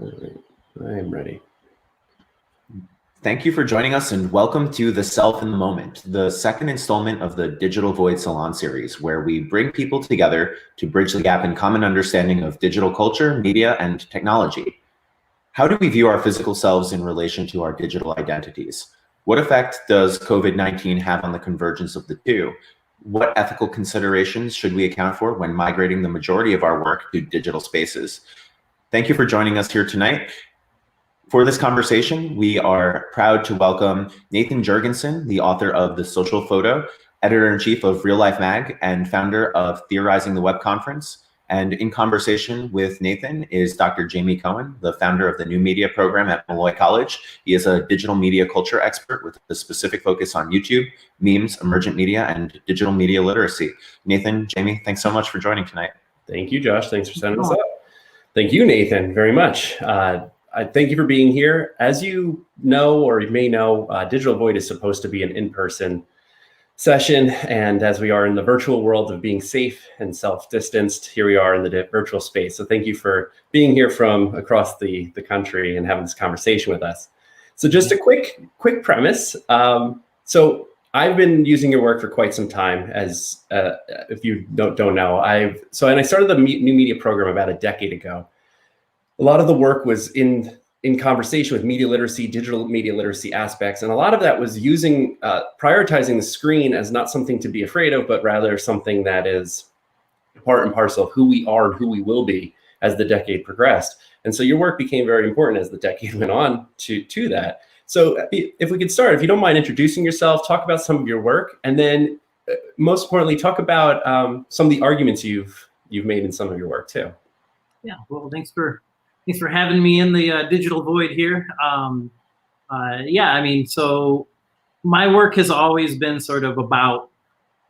All right, I am ready. Thank you for joining us and welcome to The Self in the Moment, the second installment of the Digital Void Salon series, where we bring people together to bridge the gap in common understanding of digital culture, media, and technology. How do we view our physical selves in relation to our digital identities? What effect does COVID-19 have on the convergence of the two? What ethical considerations should we account for when migrating the majority of our work to digital spaces? Thank you for joining us here tonight. For this conversation, we are proud to welcome Nathan Jurgenson, the author of The Social Photo, editor-in-chief of Real Life Mag, and founder of Theorizing the Web Conference. And in conversation with Nathan is Dr. Jamie Cohen, the founder of the New Media program at Malloy College. He is a digital media culture expert with a specific focus on YouTube, memes, emergent media, and digital media literacy. Nathan, Jamie, thanks so much for joining tonight. Thank you, Josh. Thanks for setting us up. Thank you, Nathan, very much. I thank you for being here. As you know, or you may know, Digital Void is supposed to be an in-person session. And as we are in the virtual world of being safe and self-distanced, here we are in the virtual space. So thank you for being here from across the country and having this conversation with us. So just a quick premise. So I've been using your work for quite some time, as if you don't know. I started the New Media program about a decade ago. A lot of the work was in conversation with media literacy, digital media literacy aspects. And a lot of that was using, prioritizing the screen as not something to be afraid of, but rather something that is part and parcel of who we are and who we will be as the decade progressed. And so your work became very important as the decade went on to that. So if we could start, if you don't mind introducing yourself, talk about some of your work, and then most importantly, talk about some of the arguments you've made in some of your work too. Yeah, well, thanks for having me in the Digital Void here. Yeah, I mean, so my work has always been sort of about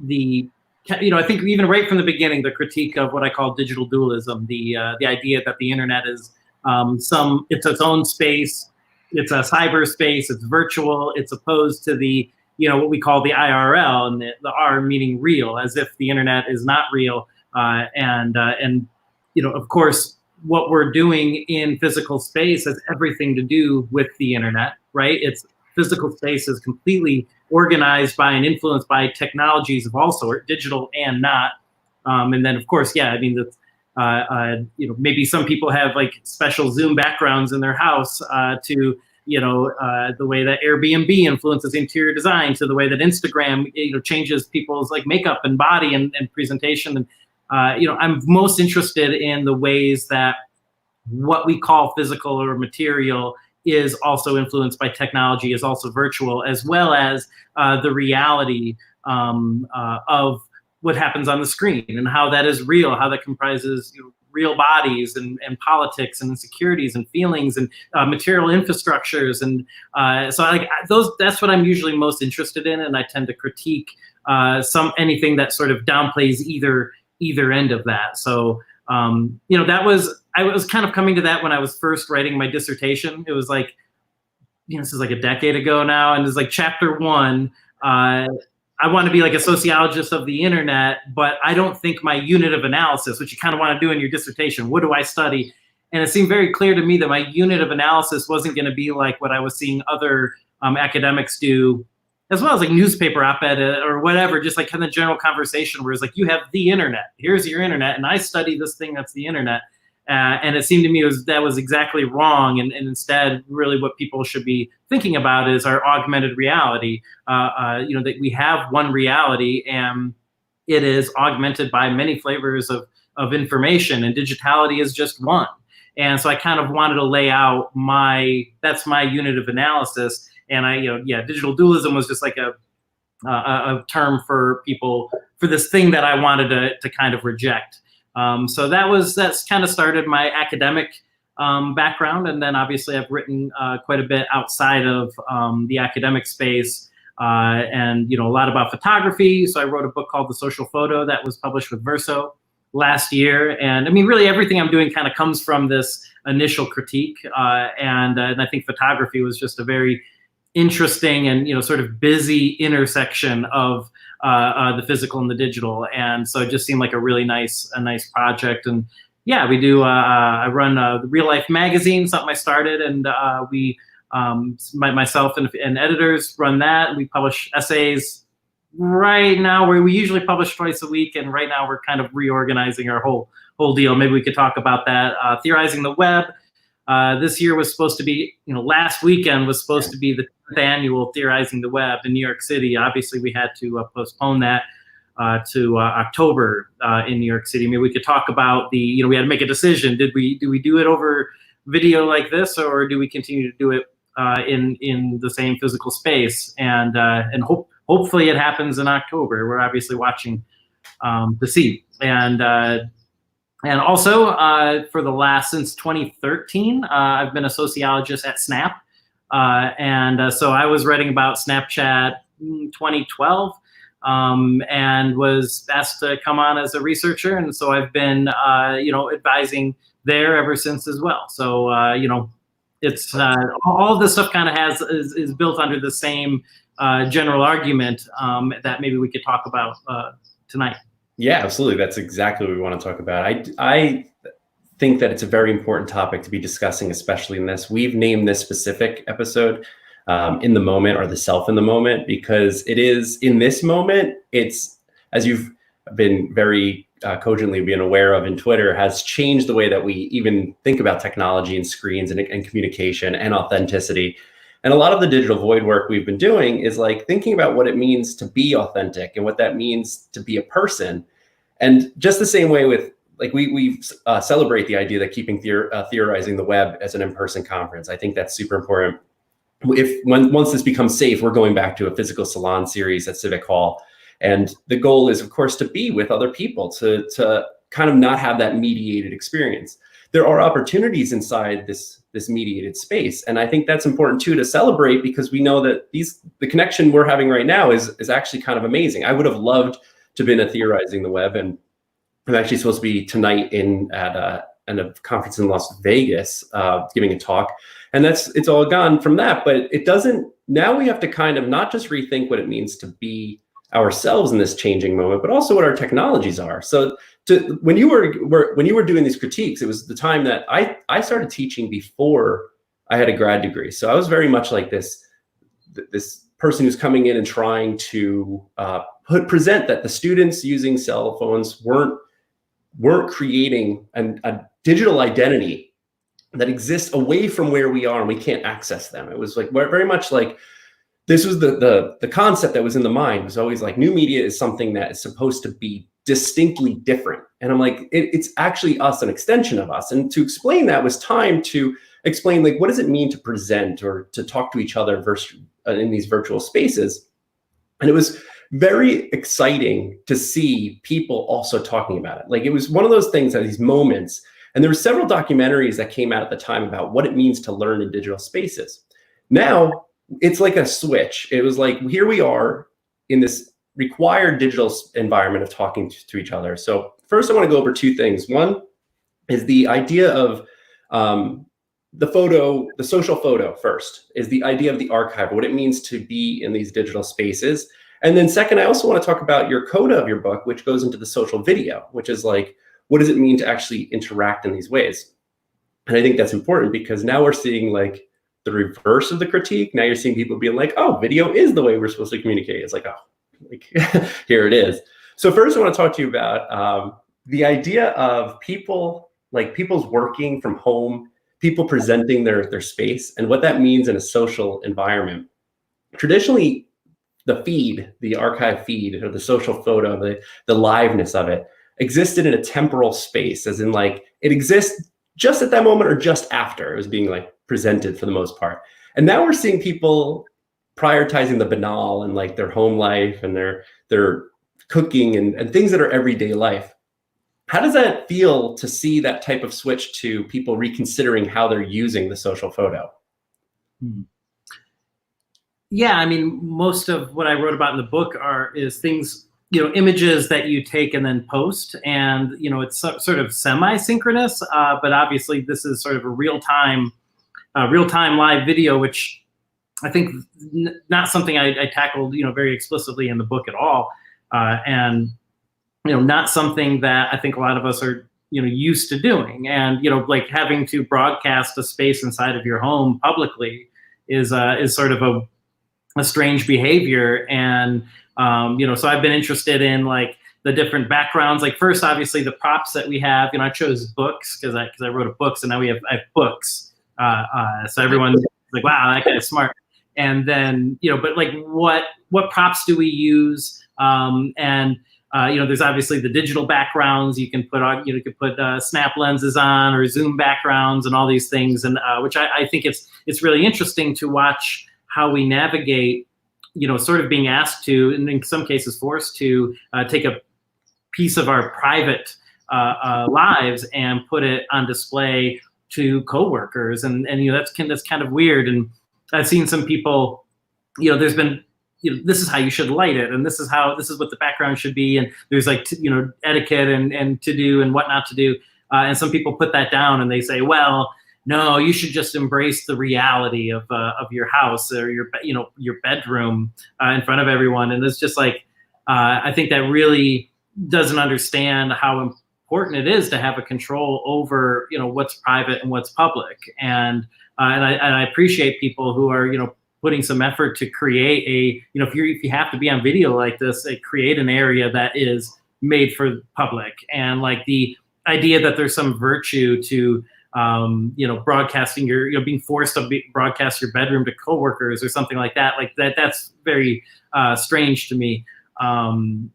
I think even right from the beginning, the critique of what I call digital dualism, the idea that the internet is it's its own space, it's a cyberspace, it's virtual, it's opposed to the, what we call the IRL, and the R meaning real, as if the internet is not real. And of course, what we're doing in physical space has everything to do with the internet, right? It's physical space is completely organized by and influenced by technologies of all sorts, digital and not. And then, of course, yeah, I mean, maybe some people have like special Zoom backgrounds in their house to, the way that Airbnb influences interior design, to the way that Instagram, changes people's like makeup and body and presentation. And I'm most interested in the ways that what we call physical or material is also influenced by technology, is also virtual, as well as the reality of what happens on the screen and how that is real, how that comprises real bodies and politics and insecurities and feelings and material infrastructures. And that's what I'm usually most interested in. And I tend to critique anything that sort of downplays either end of that. So, I was kind of coming to that when I was first writing my dissertation. It was like, this is like a decade ago now. And it's like chapter 1, I want to be like a sociologist of the internet, but I don't think my unit of analysis, which you kind of want to do in your dissertation, what do I study? And it seemed very clear to me that my unit of analysis wasn't going to be like what I was seeing other academics do, as well as like newspaper op-ed or whatever, just like kind of general conversation where it's like, you have the internet, here's your internet, and I study this thing that's the internet. And it seemed to me that was exactly wrong. And instead, really what people should be thinking about is our augmented reality, that we have one reality and it is augmented by many flavors of information, and digitality is just one. And so I kind of wanted to lay out that's my unit of analysis. And digital dualism was just like a term for people for this thing that I wanted to kind of reject. So that's kind of started my academic background. And then obviously I've written quite a bit outside of the academic space and a lot about photography. So I wrote a book called The Social Photo that was published with Verso last year. And I mean, really everything I'm doing kind of comes from this initial critique. And I think photography was just a very interesting and sort of busy intersection of the physical and the digital, and so it just seemed like a nice project. And Yeah, we do. I run the Real Life magazine, something I started, and myself and editors run that. We publish essays right now, where we usually publish twice a week, and right now we're kind of reorganizing our whole deal. Maybe we could talk about that. Theorizing the Web. This year was supposed to be, last weekend was supposed to be the 10th annual Theorizing the Web in New York City. Obviously, we had to postpone that to October in New York City. Maybe we could talk about we had to make a decision. Do we do it over video like this, or do we continue to do it in the same physical space? And hopefully it happens in October. We're obviously watching to see. And also, since 2013, I've been a sociologist at Snap. So I was writing about Snapchat in 2012 and was asked to come on as a researcher. And so I've been, advising there ever since as well. So, it's all of this stuff kind of is built under the same general argument that maybe we could talk about tonight. Yeah, absolutely. That's exactly what we want to talk about. I think that it's a very important topic to be discussing, especially in this. We've named this specific episode In the Moment, or The Self in the Moment, because it is in this moment. It's, as you've been very cogently being aware of in Twitter, has changed the way that we even think about technology and screens and communication and authenticity. And a lot of the digital void work we've been doing is like thinking about what it means to be authentic and what that means to be a person. And just the same way with, like, we celebrate the idea that keeping Theorizing the Web as an in-person conference. I think that's super important. Once this becomes safe, we're going back to a physical Salon series at Civic Hall. And the goal is, of course, to be with other people, to kind of not have that mediated experience. There are opportunities inside this mediated space. And I think that's important too, to celebrate, because we know that the connection we're having right now is actually kind of amazing. I would have loved to have been at Theorizing the Web, and I'm actually supposed to be tonight at a conference in Las Vegas giving a talk. And it's all gone from that, but it doesn't, now we have to kind of not just rethink what it means to be ourselves in this changing moment, but also what our technologies are. So when you were doing these critiques, it was the time that I started teaching before I had a grad degree. So I was very much like this person who's coming in and trying to present that the students using cell phones weren't creating a digital identity that exists away from where we are and we can't access them. It was like very much like, this was the concept that was in the mind. It was always like, new media is something that is supposed to be distinctly different. And I'm like, it's actually us, an extension of us. And to explain that was time to explain, like, what does it mean to present or to talk to each other in these virtual spaces? And it was very exciting to see people also talking about it. Like, it was one of those things, that these moments, and there were several documentaries that came out at the time about what it means to learn in digital spaces. Now, it's like a switch. It was like, here we are in this required digital environment of talking to each other. So first, I want to go over two things. One is the idea of the social photo. First is the idea of the archive, what it means to be in these digital spaces. And then second, I also want to talk about your coda of your book, which goes into the social video, which is like, what does it mean to actually interact in these ways? And I think that's important, because now we're seeing like the reverse of the critique. Now you're seeing people being like, oh, video is the way we're supposed to communicate. It's like, oh, like, here it is. So first I want to talk to you about the idea of people's working from home, people presenting their space, and what that means in a social environment. Traditionally, the archive feed, or the social photo, the liveness of it existed in a temporal space, as in like it exists just at that moment or just after it was being like presented for the most part. And now we're seeing people prioritizing the banal and like their home life and their cooking and things that are everyday life. How does that feel to see that type of switch to people reconsidering how they're using the social photo? Yeah, I mean, most of what I wrote about in the book is things, images that you take and then post, and it's sort of semi-synchronous, but obviously this is sort of a real-time live video, which I think not something I tackled very explicitly in the book at all, and not something that I think a lot of us are used to doing. And like having to broadcast a space inside of your home publicly is sort of a strange behavior. And so I've been interested in like the different backgrounds. Like first, obviously the props that we have. I chose books because I wrote a book, so now I have books. So everyone's like, wow, that guy's smart. And then but like what props do we use? There's obviously the digital backgrounds. You can put on, you could put snap lenses on or zoom backgrounds and all these things, and which I think it's really interesting to watch how we navigate, sort of being asked to, and in some cases forced to, take a piece of our private lives and put it on display to coworkers, and that's kind of weird. And I've seen some people, there's been, this is how you should light it, and this is what the background should be, and there's like etiquette and to do and what not to do, and some people put that down and they say, well, no, you should just embrace the reality of your house or your bedroom in front of everyone. And it's just like I think that really doesn't understand how important it is to have a control over what's private and what's public. And I appreciate people who are putting some effort to create a if you have to be on video like this, create an area that is made for public. And like the idea that there's some virtue to broadcasting being forced to broadcast your bedroom to coworkers or something like that. Like that's very strange to me. And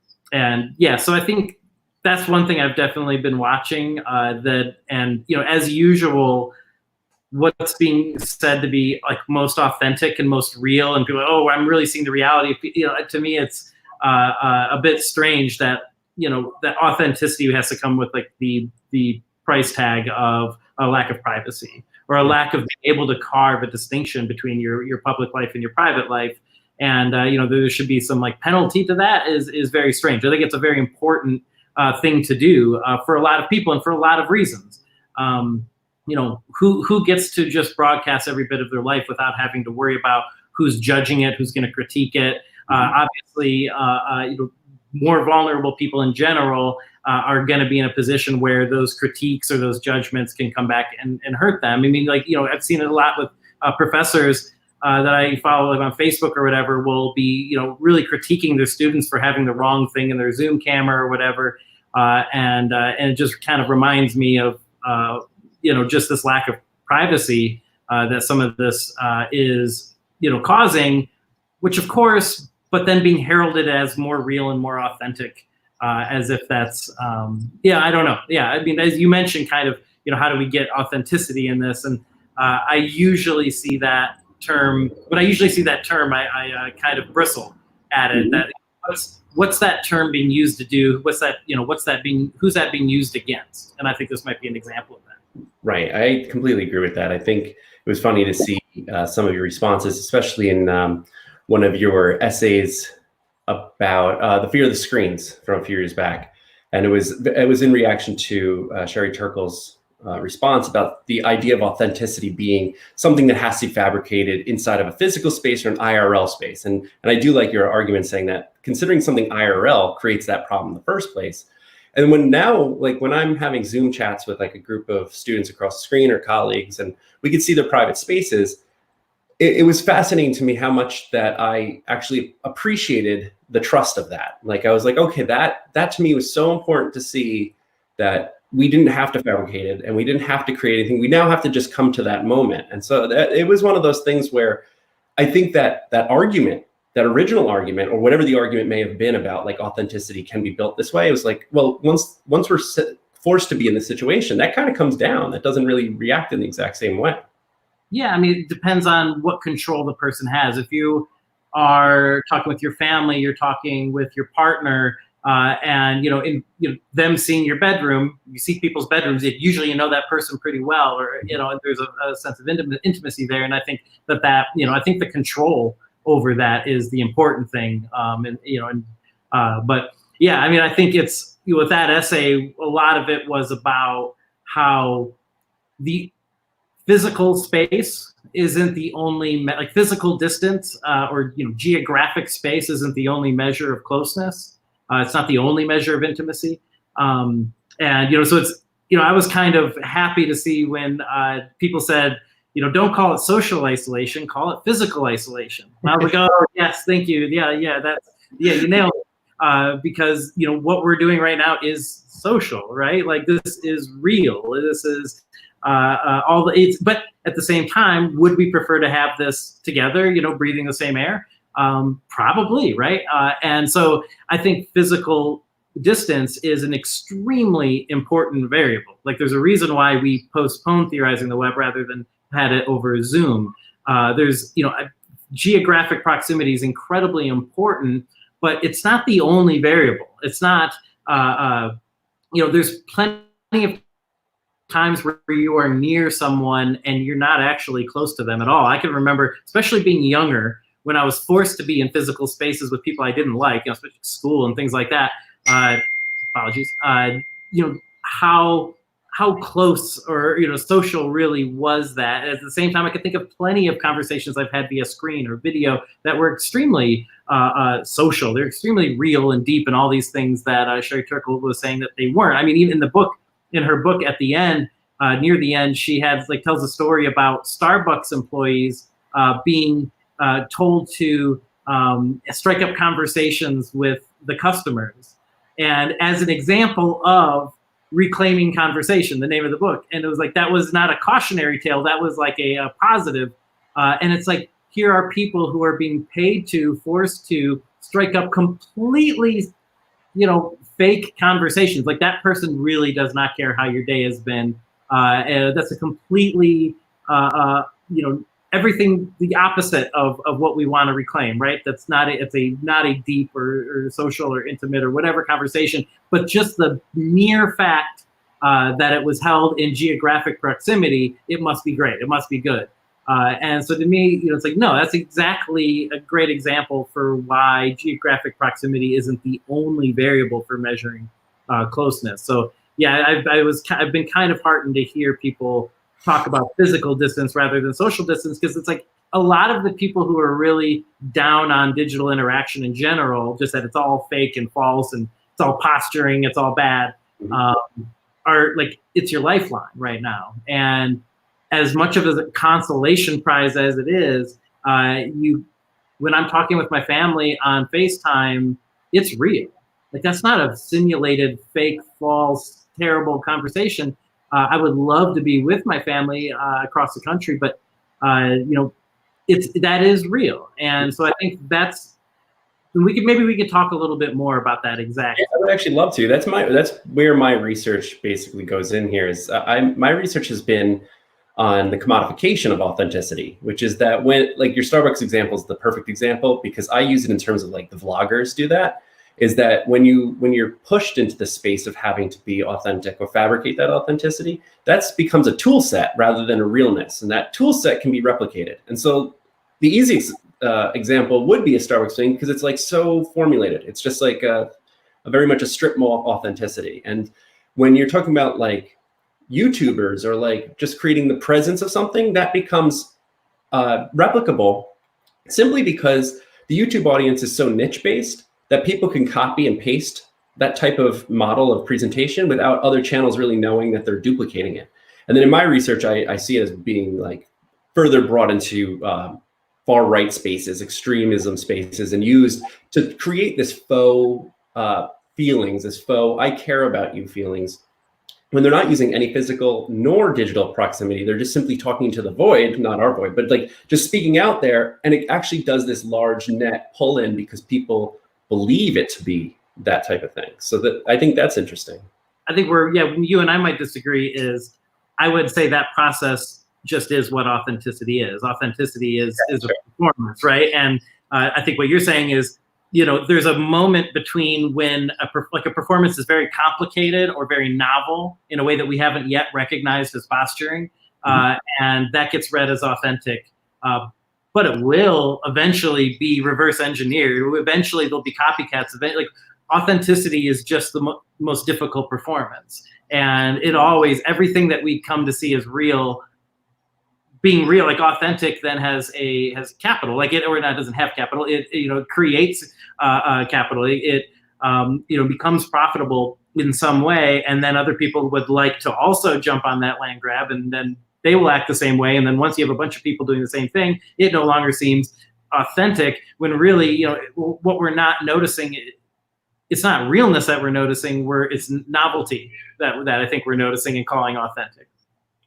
yeah, so I think that's one thing I've definitely been watching, and as usual, what's being said to be like most authentic and most real, and people, oh, I'm really seeing the reality. To me, it's a bit strange that that authenticity has to come with like the price tag of a lack of privacy or a lack of being able to carve a distinction between your public life and your private life. And there should be some like penalty to that is very strange. I think it's a very important thing to do for a lot of people and for a lot of reasons. Who gets to just broadcast every bit of their life without having to worry about who's judging it, who's going to critique it. Obviously, more vulnerable people in general are going to be in a position where those critiques or those judgments can come back and hurt them. I mean, like, I've seen it a lot with professors that I follow, like on Facebook or whatever, will be, really critiquing their students for having the wrong thing in their Zoom camera or whatever. And it just kind of reminds me of, just this lack of privacy that some of this is, causing, which of course, but then being heralded as more real and more authentic, as if that's, I don't know. Yeah, I mean, as you mentioned, kind of, how do we get authenticity in this? And I usually see that term, I kind of bristle at it. That what's that term being used to do? Who's that being used against? And I think this might be an example of that. Right, I completely agree with that. I think it was funny to see some of your responses, especially in one of your essays about the fear of the screens from a few years back, and it was in reaction to Sherry Turkle's response about the idea of authenticity being something that has to be fabricated inside of a physical space or an IRL space. And I do like your argument saying that considering something IRL creates that problem in the first place. And when I'm having Zoom chats with like a group of students across the screen or colleagues, and we could see their private spaces, it was fascinating to me how much that I actually appreciated the trust of that. Like I was like, okay, that to me was so important to see that we didn't have to fabricate it and we didn't have to create anything. We now have to just come to that moment. And so it was one of those things where I think that argument, that original argument, or whatever the argument may have been about like authenticity can be built this way, it was like, well, once we're forced to be in this situation, that kind of comes down. That doesn't really react in the exact same way. Yeah, I mean, it depends on what control the person has. If you are talking with your family, you're talking with your partner, and them seeing your bedroom, you see people's bedrooms, usually that person pretty well, or there's a sense of intimacy there. And I think that I think the control over that is the important thing. But yeah, I mean, I think it's with that essay, a lot of it was about how the physical space isn't the only physical distance or geographic space isn't the only measure of closeness. It's not the only measure of intimacy. So I was kind of happy to see when people said, don't call it social isolation, call it physical isolation. And I was like, oh yes, thank you. Yeah, you nailed it. Because what we're doing right now is social, right? Like this is real. This is but at the same time, would we prefer to have this together? Breathing the same air? Probably, right? And so I think physical distance is an extremely important variable. Like there's a reason why we postpone theorizing the web rather than had it over Zoom. There's, geographic proximity is incredibly important, but it's not the only variable. It's not, there's plenty of times where you are near someone and you're not actually close to them at all. I can remember, especially being younger, when I was forced to be in physical spaces with people I didn't like, especially school and things like that. Apologies. How close or social really was that. At the same time, I could think of plenty of conversations I've had via screen or video that were extremely social. They're extremely real and deep, and all these things that Sherry Turkle was saying that they weren't. I mean, even in her book at the end, near the end, she tells a story about Starbucks employees being told to strike up conversations with the customers, and as an example of reclaiming conversation, the name of the book. And it was like, that was not a cautionary tale, that was like a positive. And it's like, here are people who are being forced to strike up completely, fake conversations. Like that person really does not care how your day has been. And that's a completely, everything the opposite of what we want to reclaim, right? That's not a deep or social or intimate or whatever conversation, but just the mere fact that it was held in geographic proximity, it must be great, it must be good. And so to me, it's like, no, that's exactly a great example for why geographic proximity isn't the only variable for measuring closeness. So yeah, I've been kind of heartened to hear people talk about physical distance rather than social distance, because it's like a lot of the people who are really down on digital interaction in general, just that it's all fake and false and it's all posturing, it's all bad, are like, it's your lifeline right now. And as much of a consolation prize as it is, when I'm talking with my family on FaceTime, it's real. Like that's not a simulated, fake, false, terrible conversation. I would love to be with my family across the country, but that is real, and so I think maybe we could talk a little bit more about that exactly. Yeah, I would actually love to. That's where my research basically goes in here. Is my research has been on the commodification of authenticity, which is that when, like, your Starbucks example is the perfect example, because I use it in terms of like the vloggers do that. Is that when you're pushed into the space of having to be authentic or fabricate that authenticity, that becomes a tool set rather than a realness. And that tool set can be replicated. And so the easiest example would be a Starbucks thing, because it's like so formulated. It's just like a very much a strip mall authenticity. And when you're talking about like YouTubers or like just creating the presence of something, that becomes replicable simply because the YouTube audience is so niche based that people can copy and paste that type of model of presentation without other channels really knowing that they're duplicating it. And then in my research, I see it as being like further brought into far right spaces, extremism spaces, and used to create this faux feelings, this faux I care about you feelings, when they're not using any physical nor digital proximity. They're just simply talking to the void, not our void, but like just speaking out there. And it actually does this large net pull in because people believe it to be that type of thing. So that, I think that's interesting. I think you and I might disagree, is I would say that process just is what authenticity is. Authenticity is a performance, right? And I think what you're saying is, there's a moment between when a performance is very complicated or very novel in a way that we haven't yet recognized as posturing, and that gets read as authentic. But it will eventually be reverse engineered. Eventually there'll be copycats. Like authenticity is just the most difficult performance. And everything that we come to see as real, being real, like authentic then has capital, like it, or that doesn't have capital. It creates capital. It becomes profitable in some way, and then other people would like to also jump on that land grab, and then they will act the same way. And then once you have a bunch of people doing the same thing, it no longer seems authentic, when really, what we're not noticing, it's not realness that we're noticing, it's novelty that I think we're noticing and calling authentic.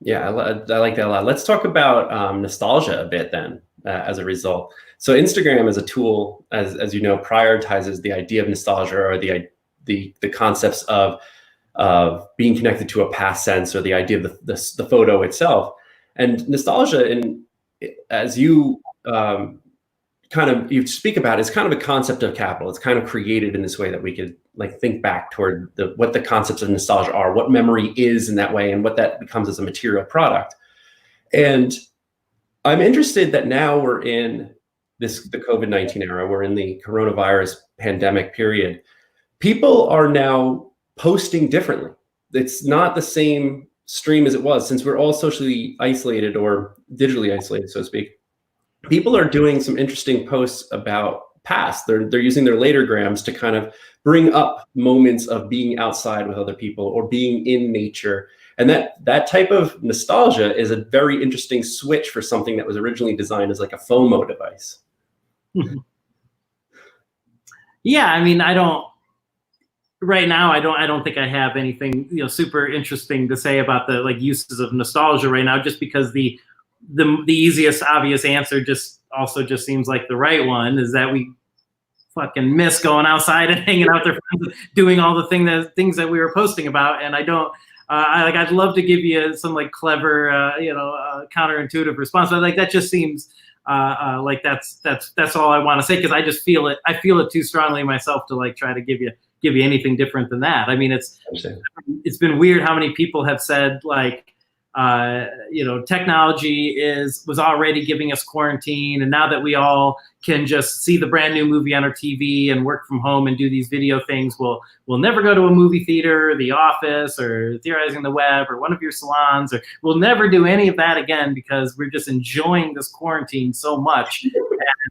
Yeah, I like that a lot. Let's talk about nostalgia a bit then, as a result. So Instagram as a tool, as you know, prioritizes the idea of nostalgia, or the concepts of being connected to a past sense, or the idea of the photo itself. And nostalgia, as you you speak about, is kind of a concept of capital. It's kind of created in this way that we could think back toward what the concepts of nostalgia are, what memory is in that way, and what that becomes as a material product. And I'm interested that now we're in the COVID-19 era, we're in the coronavirus pandemic period. People are now posting differently. It's not the same stream as it was, since we're all socially isolated, or digitally isolated, so to speak. People are doing some interesting posts about past. They're using their latergrams to kind of bring up moments of being outside with other people, or being in nature. And that type of nostalgia is a very interesting switch for something that was originally designed as like a FOMO device. Yeah, I mean, right now, I don't think I have anything super interesting to say about the uses of nostalgia right now, just because the easiest obvious answer just seems like the right one, is that we fucking miss going outside and hanging out with their friends, doing all the things that we were posting about. And I don't I'd love to give you some clever counterintuitive response, but that just seems that's all I want to say, because I just feel it too strongly myself to try to give you anything different than that. I mean, it's been weird how many people have said technology was already giving us quarantine, and now that we all can just see the brand new movie on our TV and work from home and do these video things, we'll never go to a movie theater, the office, or theorizing the web, or one of your salons, or we'll never do any of that again, because we're just enjoying this quarantine so much,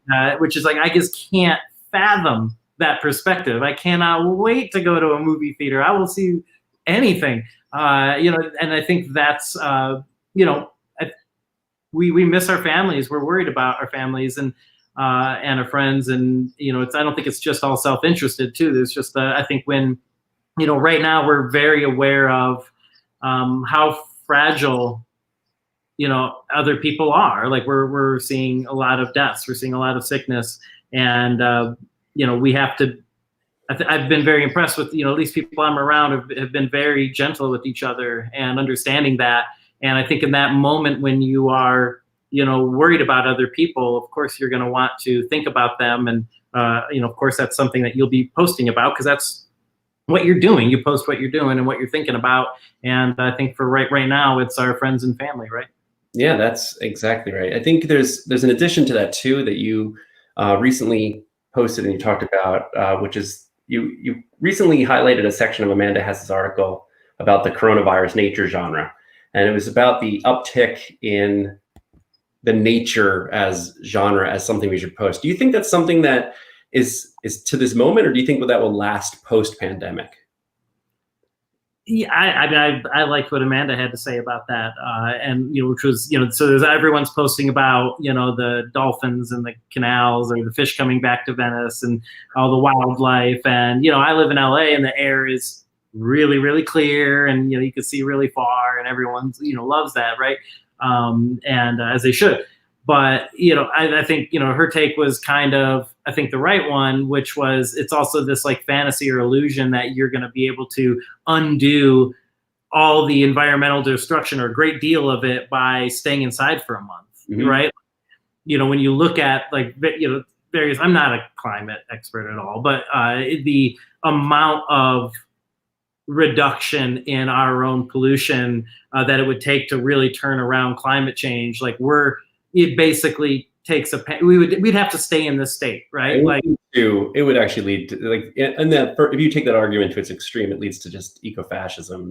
and, which is I just can't fathom that perspective. I cannot wait to go to a movie theater. I will see anything. And I think that's, we miss our families. We're worried about our families and our friends. And, I don't think it's just all self-interested too. There's just, I think when, right now we're very aware of how fragile, other people are. We're seeing a lot of deaths. We're seeing a lot of sickness. And, we have to, I've been very impressed with, at least people I'm around have been very gentle with each other and understanding that. And I think in that moment when you are, worried about other people, of course, you're going to want to think about them. And, of course, that's something that you'll be posting about, because that's what you're doing. You post what you're doing and what you're thinking about. And I think for right now, it's our friends and family, right? Yeah, that's exactly right. I think there's an addition to that too, that you recently posted and you talked about, which is, you recently highlighted a section of Amanda Hess's article about the coronavirus nature genre. And it was about the uptick in the nature as genre as something we should post. Do you think that's something that is to this moment, or do you think that will last post-pandemic? Yeah, I liked what Amanda had to say about that, and which was so there's everyone's posting about the dolphins and the canals, or the fish coming back to Venice, and all the wildlife, and I live in LA, and the air is really, really clear, and you can see really far, and everyone's loves that, right? And as they should. But I think her take was kind of, I think, the right one, which was, it's also this fantasy or illusion that you're going to be able to undo all the environmental destruction, or a great deal of it, by staying inside for a month, right? When you look at various, I'm not a climate expert at all, but the amount of reduction in our own pollution that it would take to really turn around climate change, it basically takes we'd have to stay in this state, right? It would actually lead to if you take that argument to its extreme, it leads to just ecofascism,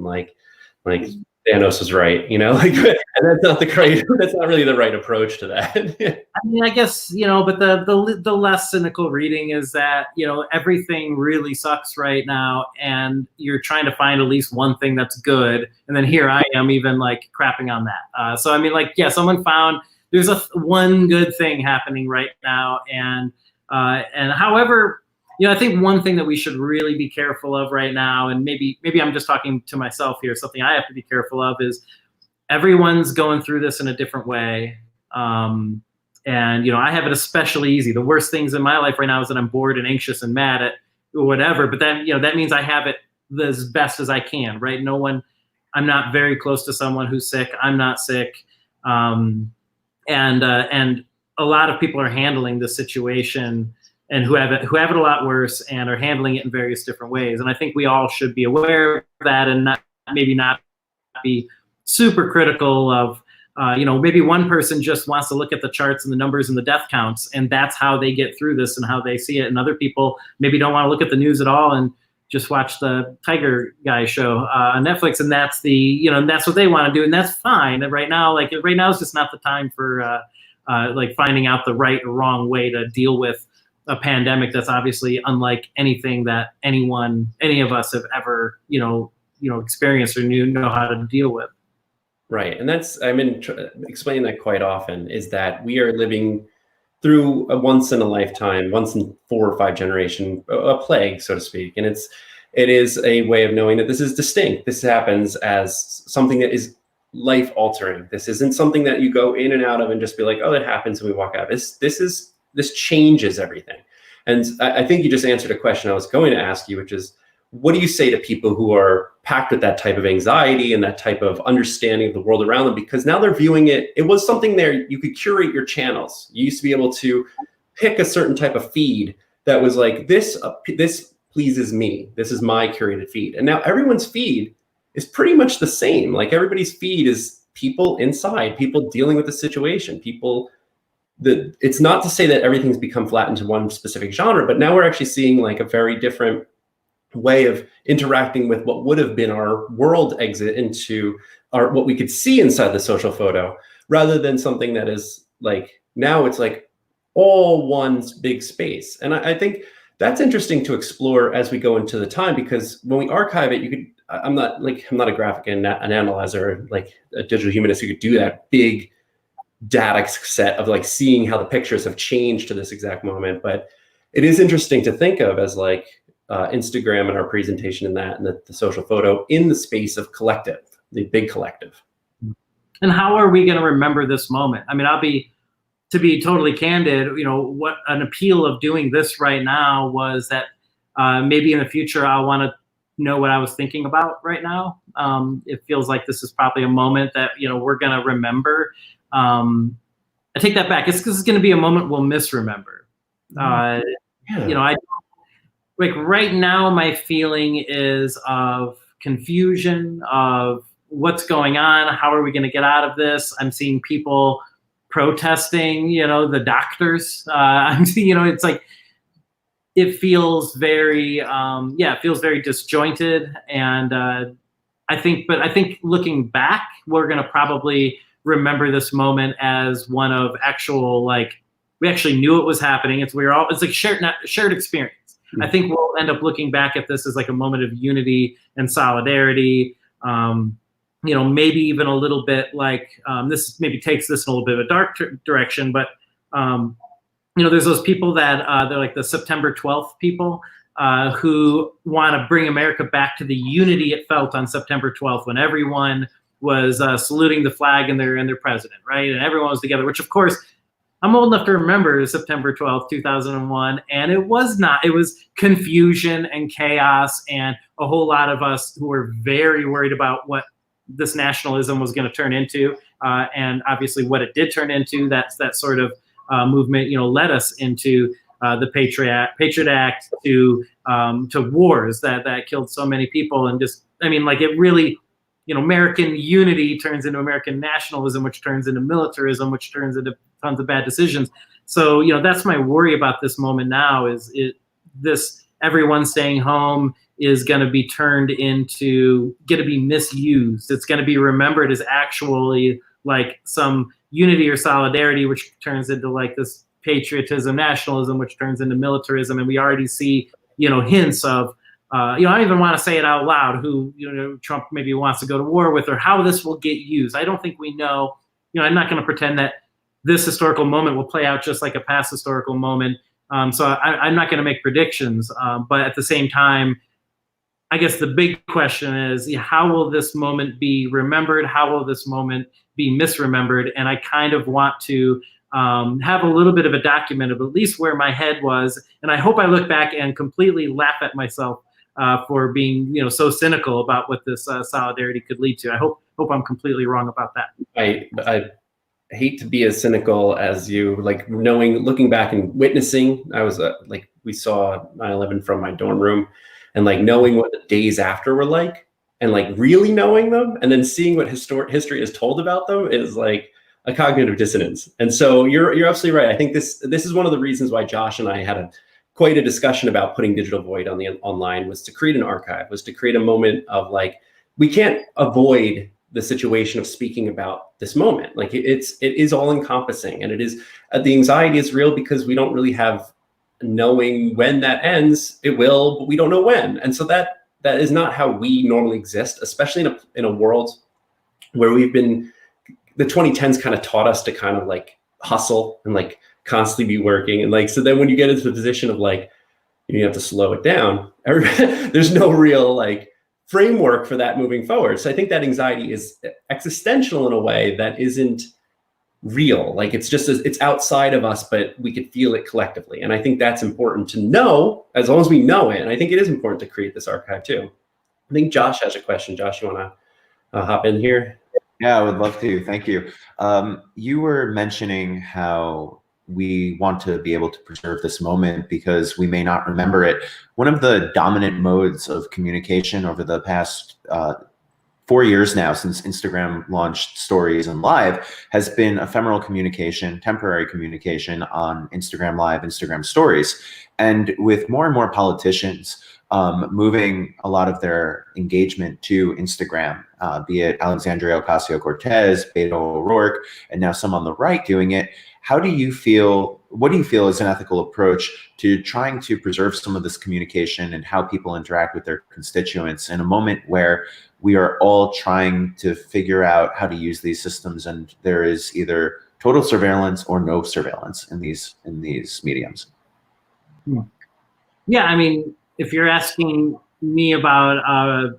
Thanos was right, like, and that's not that's not really the right approach to that. I mean, I guess, but the less cynical reading is that, everything really sucks right now, and you're trying to find at least one thing that's good, and then here I am even like crapping on that. So I mean, like, yeah, someone found there's one good thing happening right now, and however, I think one thing that we should really be careful of right now, and maybe I'm just talking to myself here, something I have to be careful of is everyone's going through this in a different way. And, I have it especially easy. The worst things in my life right now is that I'm bored and anxious and mad at whatever, but then, that means I have it as best as I can, right? I'm not very close to someone who's sick. I'm not sick. And a lot of people are handling this situation and who have it a lot worse and are handling it in various different ways. And I think we all should be aware of that and not be super critical of, maybe one person just wants to look at the charts and the numbers and the death counts, and that's how they get through this and how they see it. And other people maybe don't want to look at the news at all and just watch the Tiger Guy show on Netflix, and that's that's what they want to do, and that's fine. And right now is just not the time for finding out the right or wrong way to deal with a pandemic that's obviously unlike anything that any of us have ever, experienced or know how to deal with. Right. And I've been explaining that quite often, is that we are living through a once in a lifetime, once in 4 or 5 generation, a plague, so to speak. And it is a way of knowing that this is distinct. This happens as something that is life altering. This isn't something that you go in and out of and just be like, oh, it happens and we walk out. This changes everything. And I think you just answered a question I was going to ask you, which is, what do you say to people who are packed with that type of anxiety and that type of understanding of the world around them? Because now they're viewing it. It was something there. You could curate your channels. You used to be able to pick a certain type of feed that was like, this pleases me. This is my curated feed. And now everyone's feed is pretty much the same. Like, everybody's feed is people inside, people dealing with the situation, it's not to say that everything's become flattened to one specific genre, but now we're actually seeing like a very different way of interacting with what would have been our world exit into what we could see inside the social photo, rather than something that is like, now it's like all one big space. And I think that's interesting to explore as we go into the time, because when we archive it, I'm not a graphic an analyzer, like a digital humanist who could do that big data set of like seeing how the pictures have changed to this exact moment. But it is interesting to think of as like Instagram and our presentation in that, and the social photo in the space of collective, the big collective. And how are we going to remember this moment? I mean, to be totally candid, what an appeal of doing this right now was that maybe in the future I'll want to know what I was thinking about right now. It feels like this is probably a moment that we're going to remember. I take that back. This is going to be a moment we'll misremember. I like right now my feeling is of confusion, of what's going on. How are we going to get out of this? I'm seeing people protesting, the doctors. I'm seeing, it's like, it feels very, it feels very disjointed. And I think looking back, we're going to probably remember this moment as one of actual, like, we actually knew it was happening. It's like shared experience. Mm-hmm. I think we'll end up looking back at this as like a moment of unity and solidarity. Maybe even a little bit like, this maybe takes this in a little bit of a dark direction, but there's those people that they're like the September 12th people who want to bring America back to the unity it felt on September 12th when everyone was saluting the flag and their president, right? And everyone was together, which of course, I'm old enough to remember September 12th, 2001, and it was confusion and chaos and a whole lot of us who were very worried about what this nationalism was going to turn into, and obviously what it did turn into. That sort of movement, led us into the Patriot Act to wars that killed so many people, and it really, American unity turns into American nationalism, which turns into militarism, which turns into tons of bad decisions. So that's my worry about this moment now is this everyone staying home is going to be turned into, going to be misused. It's going to be remembered as actually like some unity or solidarity, which turns into like this patriotism, nationalism, which turns into militarism. And we already see, hints of, I don't even want to say it out loud, who, Trump maybe wants to go to war with, or how this will get used. I don't think we know. I'm not going to pretend that this historical moment will play out just like a past historical moment. So I'm not going to make predictions. But at the same time, I guess the big question is, how will this moment be remembered? How will this moment be misremembered? And I kind of want to have a little bit of a document of at least where my head was. And I hope I look back and completely laugh at myself for being, so cynical about what this solidarity could lead to. I hope I'm completely wrong about that. I hate to be as cynical as you, like looking back and witnessing. I was we saw 9/11 from my dorm room, and like knowing what the days after were like, and like really knowing them, and then seeing what history is told about them is like a cognitive dissonance. And so you're absolutely right. I think this is one of the reasons why Josh and I had quite a discussion about putting Digital Void on the online, was to create an archive, was to create a moment of like, we can't avoid the situation of speaking about this moment. Like it is all encompassing, and it is the anxiety is real because we don't really have knowing when that ends. It will, but we don't know when. And so that is not how we normally exist, especially in a world where the 2010s kind of taught us to kind of like hustle and like constantly be working. And like, so then when you get into the position of like, you have to slow it down, there's no real like framework for that moving forward. So I think that anxiety is existential in a way that isn't real. Like it's outside of us, but we could feel it collectively. And I think that's important to know, as long as we know it. And I think it is important to create this archive too. I think Josh has a question. Josh, you want to hop in here? Yeah, I would love to. Thank you. You were mentioning how we want to be able to preserve this moment because we may not remember it. One of the dominant modes of communication over the past 4 years now, since Instagram launched Stories and Live, has been ephemeral communication, temporary communication on Instagram Live, Instagram Stories. And with more and more politicians moving a lot of their engagement to Instagram, be it Alexandria Ocasio-Cortez, Beto O'Rourke, and now some on the right doing it, what do you feel is an ethical approach to trying to preserve some of this communication and how people interact with their constituents in a moment where we are all trying to figure out how to use these systems, and there is either total surveillance or no surveillance in these mediums? Yeah, I mean, if you're asking me about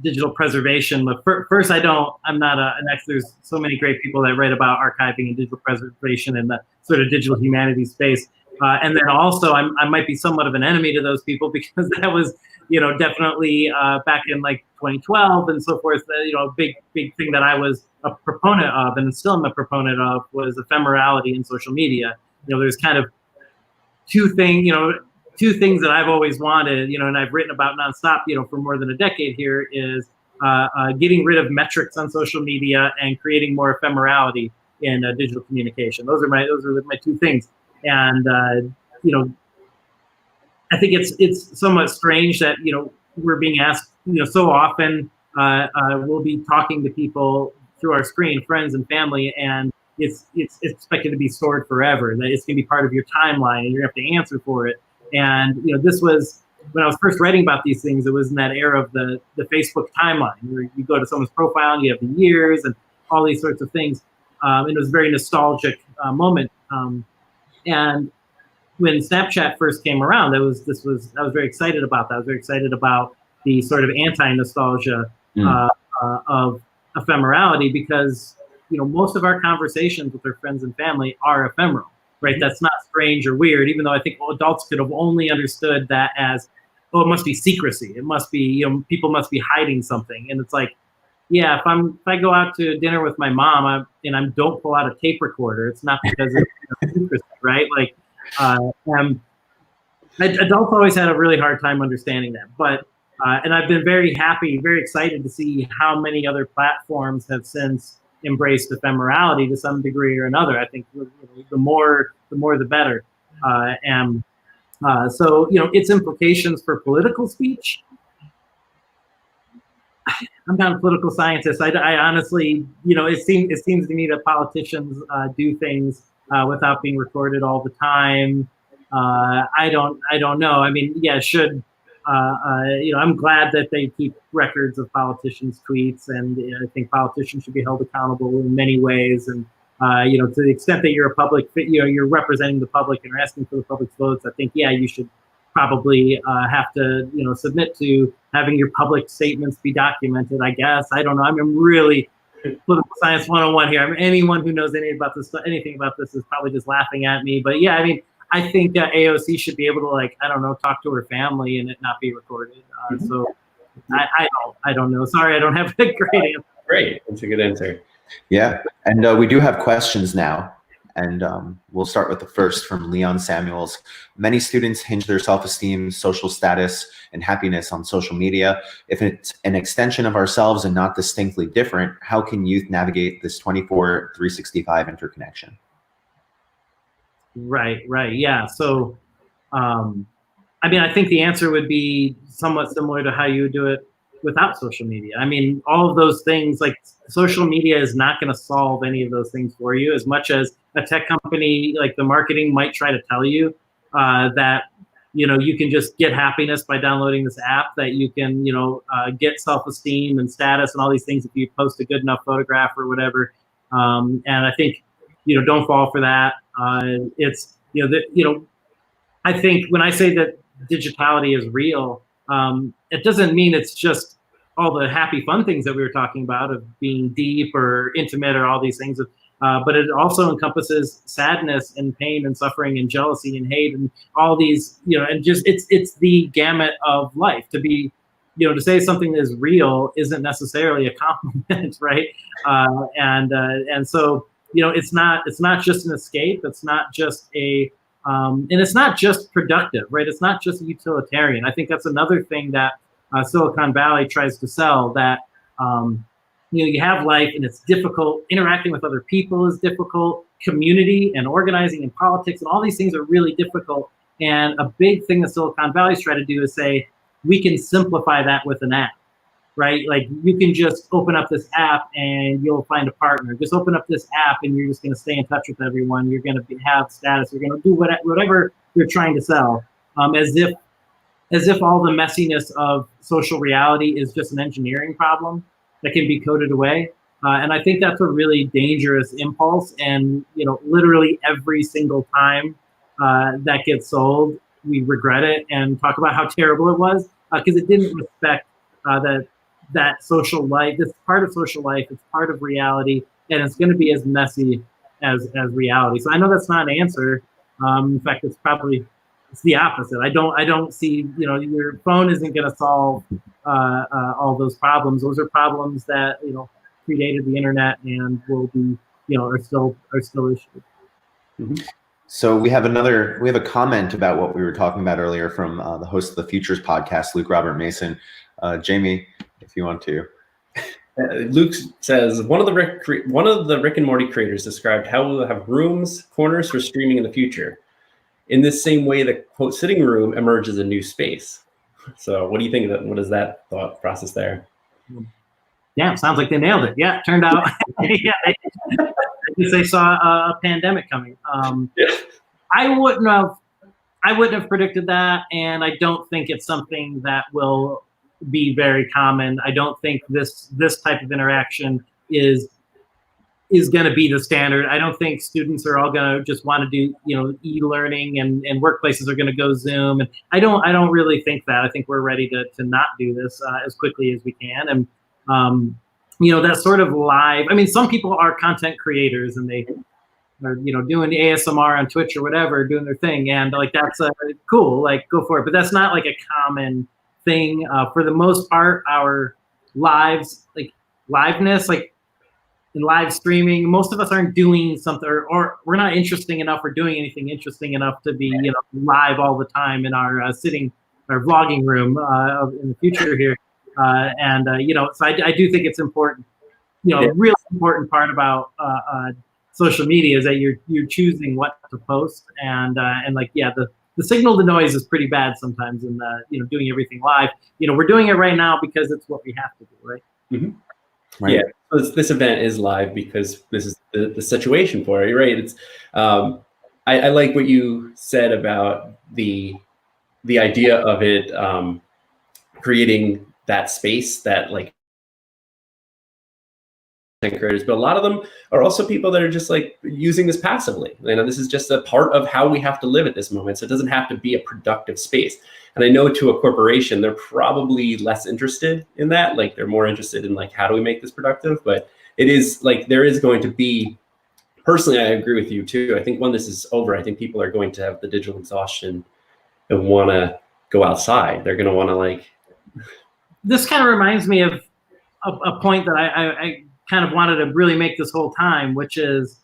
digital preservation, but first, I'm not an expert. There's so many great people that write about archiving and digital preservation in the sort of digital humanities space. And then also, I might be somewhat of an enemy to those people because that was, definitely back in like 2012 and so forth. A big thing that I was a proponent of, and still am a proponent of, was ephemerality in social media. There's kind of two things that I've always wanted, and I've written about nonstop, for more than a decade here, is getting rid of metrics on social media and creating more ephemerality in digital communication. Those are my two things. And I think it's somewhat strange that we're being asked, so often we'll be talking to people through our screen, friends and family, and it's expected to be stored forever. That it's going to be part of your timeline, and you're going to have to answer for it. And this was when I was first writing about these things. It was in that era of the Facebook timeline, where you go to someone's profile and you have the years and all these sorts of things. And it was a very nostalgic moment. And when Snapchat first came around, I was very excited about that. I was very excited about the sort of anti-nostalgia of ephemerality, because most of our conversations with our friends and family are ephemeral. Right, that's not strange or weird, even though I think adults could have only understood that as, oh, it must be secrecy. It must be, people must be hiding something. And it's like, yeah, if I go out to dinner with my mom and I don't pull out a tape recorder, it's not because it's secrecy, right? Like, adults always had a really hard time understanding that. But and I've been very happy, very excited to see how many other platforms have since embraced ephemerality to some degree or another. I think the more the better. So its implications for political speech I'm not a political scientist. I honestly, it seems to me that politicians do things without being recorded all the time. I don't know. I mean, yeah, I'm glad that they keep records of politicians' tweets, and I think politicians should be held accountable in many ways. And to the extent that you're a public, you're representing the public and are asking for the public's votes, I think, yeah, you should probably have to, submit to having your public statements be documented, I guess. I don't know. I mean, really political science 101 here. I mean, anyone who knows anything about this is probably just laughing at me. But yeah, I mean, I think AOC should be able to, talk to her family and it not be recorded. So I don't know. Sorry, I don't have a great answer. Great. That's a good answer. Yeah. And we do have questions now. And we'll start with the first from Leon Samuels. Many students hinge their self-esteem, social status, and happiness on social media. If it's an extension of ourselves and not distinctly different, how can youth navigate this 24/365 interconnection? Right. Yeah. So, I mean, I think the answer would be somewhat similar to how you would do it without social media. I mean, all of those things, like social media is not going to solve any of those things for you, as much as a tech company, like the marketing might try to tell you that, you can just get happiness by downloading this app, that you can, get self-esteem and status and all these things if you post a good enough photograph or whatever. And I think, don't fall for that. I think when I say that digitality is real, it doesn't mean it's just all the happy, fun things that we were talking about of being deep or intimate or all these things. But it also encompasses sadness and pain and suffering and jealousy and hate and all these, and just it's the gamut of life. To be, to say something is real isn't necessarily a compliment, right? And so, it's not just an escape. It's not just and it's not just productive, right? It's not just utilitarian. I think that's another thing that Silicon Valley tries to sell, that you have life and it's difficult. Interacting with other people is difficult. Community and organizing and politics and all these things are really difficult. And a big thing that Silicon Valley's trying to do is say, we can simplify that with an app, right? Like you can just open up this app and you'll find a partner. Just open up this app and you're just going to stay in touch with everyone. You're going to have status. You're going to do whatever you're trying to sell, as if all the messiness of social reality is just an engineering problem that can be coded away. And I think that's a really dangerous impulse. And, literally every single time that gets sold, we regret it and talk about how terrible it was, because it didn't respect that social life. It's part of social life. It's part of reality. And it's going to be as messy as reality. So I know that's not an answer. In fact, it's the opposite. I don't see, your phone isn't going to solve all those problems. Those are problems that, predated the internet and will be, are still issues. Mm-hmm. So we have a comment about what we were talking about earlier from the host of the Futures podcast, Luke Robert Mason. Jamie, if you want to. Luke says, one of the Rick and Morty creators described how we'll have rooms, corners for streaming in the future. In this same way, the quote sitting room emerges a new space. So what do you think what is that thought process there? Yeah, sounds like they nailed it. Yeah, turned out they saw a pandemic coming. I wouldn't have predicted that, and I don't think it's something that will be very common. I don't think this type of interaction is going to be the standard. I don't think students are all going to just want to do, e-learning and workplaces are going to go Zoom. And I don't really think that. I think we're ready to not do this as quickly as we can. And, that sort of live, I mean, some people are content creators and they are, doing ASMR on Twitch or whatever, doing their thing. And that's cool, go for it. But that's not a common thing. For the most part, our lives, liveness, in live streaming, most of us aren't doing something, or we're not interesting enough or doing anything interesting enough to be, live all the time in our our vlogging room in the future here. So I do think it's important. A really important part about the social media is that you're choosing what to post, and the signal to noise is pretty bad sometimes in doing everything live. We're doing it right now because it's what we have to do, right? Mm-hmm. Right. Yeah, so this event is live because this is the situation for it, right? It's I like what you said about the idea of it creating that space that like creators, but a lot of them are also people that are just like using this passively. This is just a part of how we have to live at this moment. So it doesn't have to be a productive space. And I know to a corporation, they're probably less interested in that. Like they're more interested in like, how do we make this productive? But it is like, there is going to be, personally, I agree with you too. I think when this is over, I think people are going to have the digital exhaustion and want to go outside. They're going to want to like. This kind of reminds me of a point that I kind of wanted to really make this whole time, which is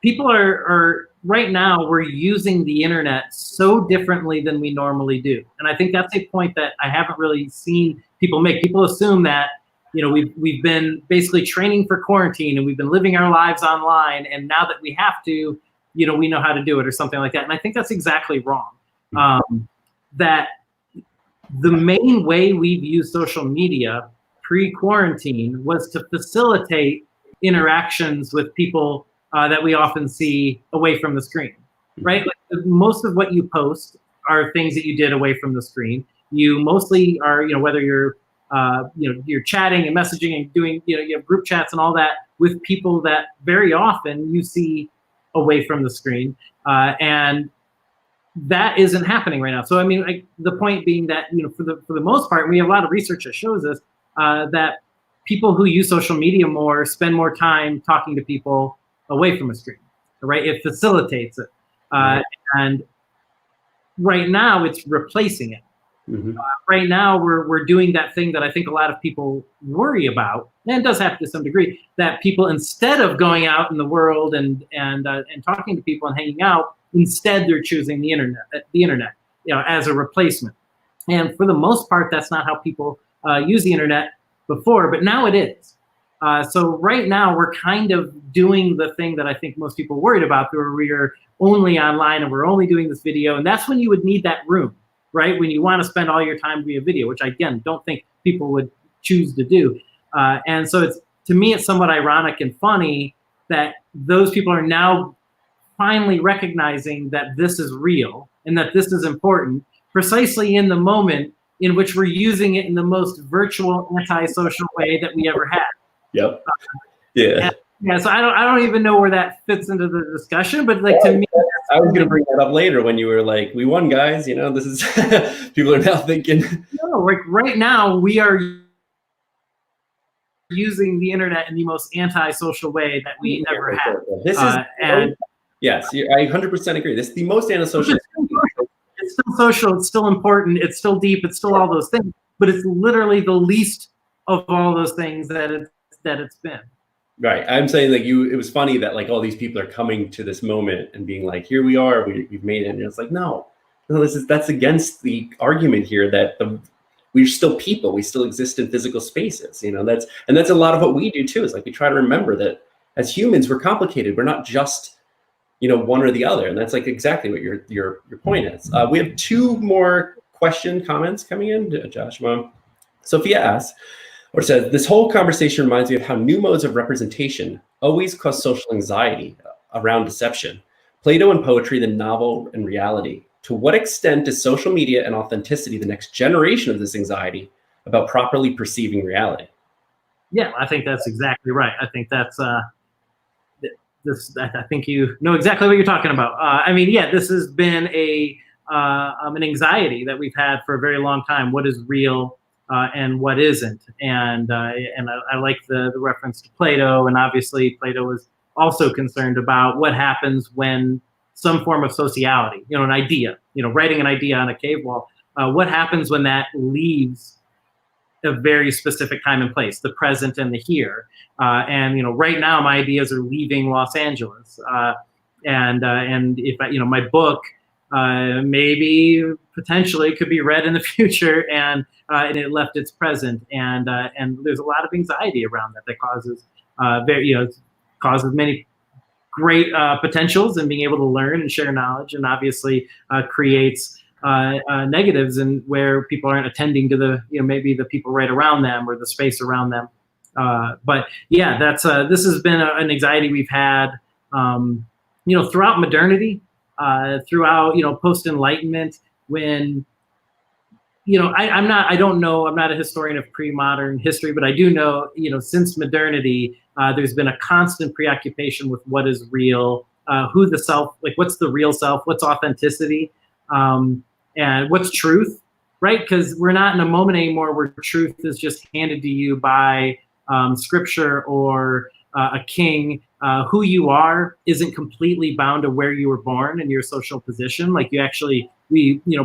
people are right now, we're using the internet so differently than we normally do. And I think that's a point that I haven't really seen people make. People assume that, we've been basically training for quarantine and we've been living our lives online. And now that we have to, we know how to do it or something like that. And I think that's exactly wrong. That the main way we've used social media pre-quarantine was to facilitate interactions with people that we often see away from the screen, right? Like most of what you post are things that you did away from the screen. You mostly are, whether you're, you're chatting and messaging and doing, you have group chats and all that with people that very often you see away from the screen, and that isn't happening right now. So I mean, the point being that for the most part, we have a lot of research that shows us that people who use social media more spend more time talking to people away from a screen, right? It facilitates it. And right now it's replacing it. Mm-hmm. Right now we're doing that thing that I think a lot of people worry about, and it does happen to some degree, that people, instead of going out in the world and talking to people and hanging out, instead they're choosing the internet, as a replacement. And for the most part, that's not how people use the internet before, but now it is. So right now we're kind of doing the thing that I think most people worried about, where we're only online and we're only doing this video. And that's when you would need that room, right? When you want to spend all your time via video, which I, again, don't think people would choose to do. And so to me, it's somewhat ironic and funny that those people are now finally recognizing that this is real and that this is important, precisely in the moment in which we're using it in the most virtual, antisocial way that we ever had. Yep. Yeah. Yeah. So I don't even know where that fits into the discussion, but like to me, I was going to bring that up later when you were like, "We won, guys." This is people are now thinking. No, like right now we are using the internet in the most antisocial way that we ever had. This is and yes, I 100% agree. This is the most antisocial. It's still social. It's still important. It's still deep. It's still all those things. But it's literally the least of all those things that it's been. Right. I'm saying like it was funny that like all these people are coming to this moment and being like, here we are, we've made it. And it's like, no, that's against the argument here that we're still people. We still exist in physical spaces. That's a lot of what we do too, is like we try to remember that as humans, we're complicated. We're not just, one or the other. And that's like exactly what your point is. We have two more comments coming in, Josh. Sophia asks, or says, this whole conversation reminds me of how new modes of representation always cause social anxiety around deception. Plato and poetry, the novel and reality. To what extent is social media and authenticity the next generation of this anxiety about properly perceiving reality? Yeah, I think that's exactly right. I think that's I think you know exactly what you're talking about. This has been an anxiety that we've had for a very long time. What is real and what isn't? And I like the reference to Plato, and obviously Plato was also concerned about what happens when some form of sociality, an idea, writing an idea on a cave wall, what happens when that leaves a very specific time and place, the present and the here. And right now my ideas are leaving Los Angeles. And if my book maybe potentially could be read in the future, and it left its present, and there's a lot of anxiety around that causes causes many great potentials in being able to learn and share knowledge, and obviously creates negatives and where people aren't attending to the, maybe the people right around them or the space around them. But yeah, that's this has been an anxiety we've had, throughout modernity, throughout, post-Enlightenment, when, I'm not a historian of pre-modern history, but I do know, since modernity, there's been a constant preoccupation with what is real, who the self, like what's the real self, what's authenticity, and what's truth, right? Because we're not in a moment anymore where truth is just handed to you by scripture or a king. Who you are isn't completely bound to where you were born and your social position. Like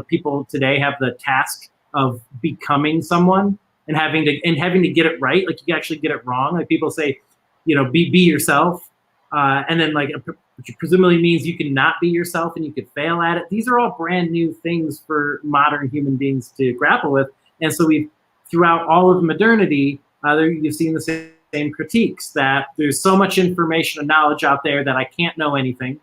people today have the task of becoming someone and having to get it right. Like you actually get it wrong. Like people say, be yourself. And then which presumably means you can not be yourself and you could fail at it. These are all brand new things for modern human beings to grapple with. And so throughout all of modernity, you've seen the same critiques that there's so much information and knowledge out there that I can't know anything.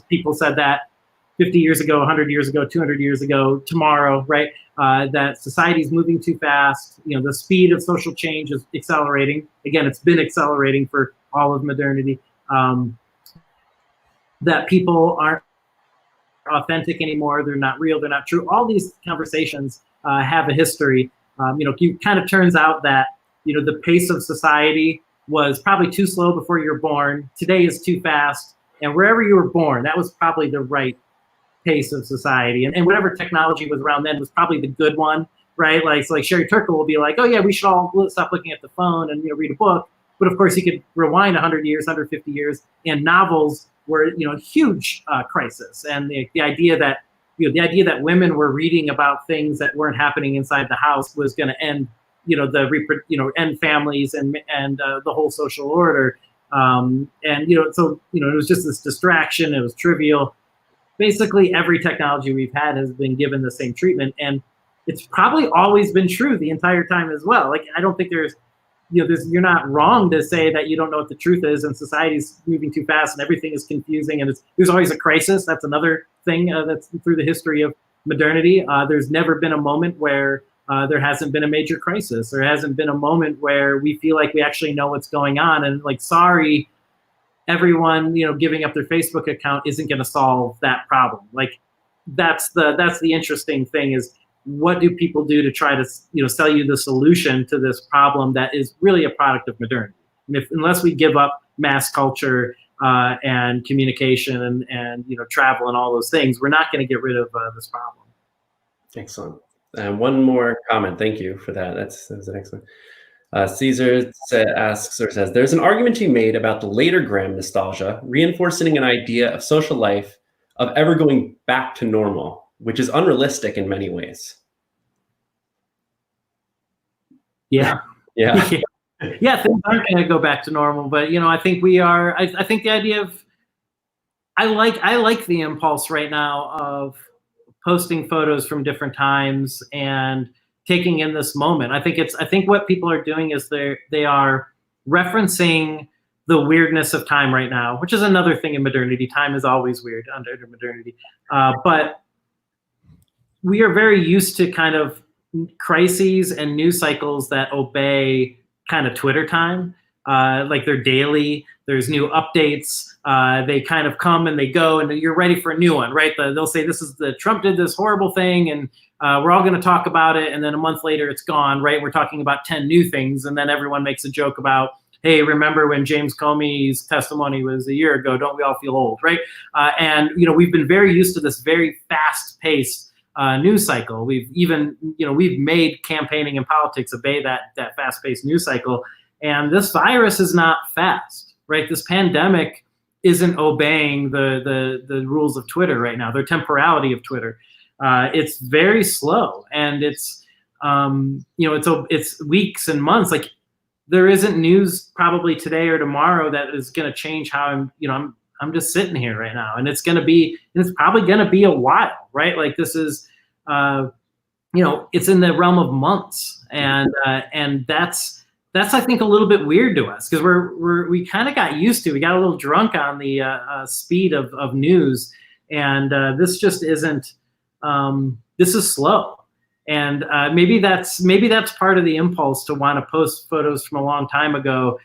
People said that 50 years ago, 100 years ago, 200 years ago, tomorrow, right? That society is moving too fast. The speed of social change is accelerating. Again, it's been accelerating for all of modernity. That people aren't authentic anymore. They're not real. They're not true. All these conversations have a history. It kind of turns out that, the pace of society was probably too slow before you were born. Today is too fast. And wherever you were born, that was probably the right pace of society. And whatever technology was around then was probably the good one, right? Like Sherry Turkle will be like, oh yeah, we should all stop looking at the phone and read a book. But of course, you could rewind 100 years, 150 years, and novels were a huge crisis. And the idea that women were reading about things that weren't happening inside the house was going to end end families and the whole social order. So it was just this distraction. It was trivial. Basically, every technology we've had has been given the same treatment, and it's probably always been true the entire time as well. Like I don't think you're not wrong to say that you don't know what the truth is, and society's moving too fast and everything is confusing, and there's always a crisis. That's another thing that's through the history of modernity. There's never been a moment where there hasn't been a major crisis. There hasn't been a moment where we feel like we actually know what's going on, and sorry, everyone giving up their Facebook account isn't going to solve that problem. Like that's the interesting thing is, what do people do to try to sell you the solution to this problem that is really a product of modernity? And unless we give up mass culture and communication and travel and all those things, we're not going to get rid of this problem. Excellent. One more comment. Thank you for that. That was an excellent. Caesar says, there's an argument to be made about the later Graham nostalgia reinforcing an idea of social life of ever going back to normal, which is unrealistic in many ways. Yeah. Yeah. Yeah, things aren't going to go back to normal, but I think we are. I think the idea of I like the impulse right now of posting photos from different times and taking in this moment. I think what people are doing is they are referencing the weirdness of time right now, which is another thing in modernity. Time is always weird under modernity, but we are very used to kind of crises and news cycles that obey kind of Twitter time. Like they're daily, there's new updates. They kind of come and they go, and you're ready for a new one, right? They'll say Trump did this horrible thing, and we're all going to talk about it. And then a month later, it's gone, right? We're talking about 10 new things, and then everyone makes a joke about, hey, remember when James Comey's testimony was a year ago? Don't we all feel old, right? And we've been very used to this very fast-paced news cycle. We've made campaigning and politics obey that fast-paced news cycle. And this virus is not fast, right? This pandemic isn't obeying the rules of Twitter right now, the temporality of Twitter. It's very slow, and it's weeks and months. Like there isn't news probably today or tomorrow that is going to change how I'm just sitting here right now, and it's probably going to be a while, right? Like this is, it's in the realm of months, and that's that's I think a little bit weird to us because we kind of got used to. We got a little drunk on the speed of news, and this just isn't. This is slow, and maybe that's part of the impulse to want to post photos from a long time ago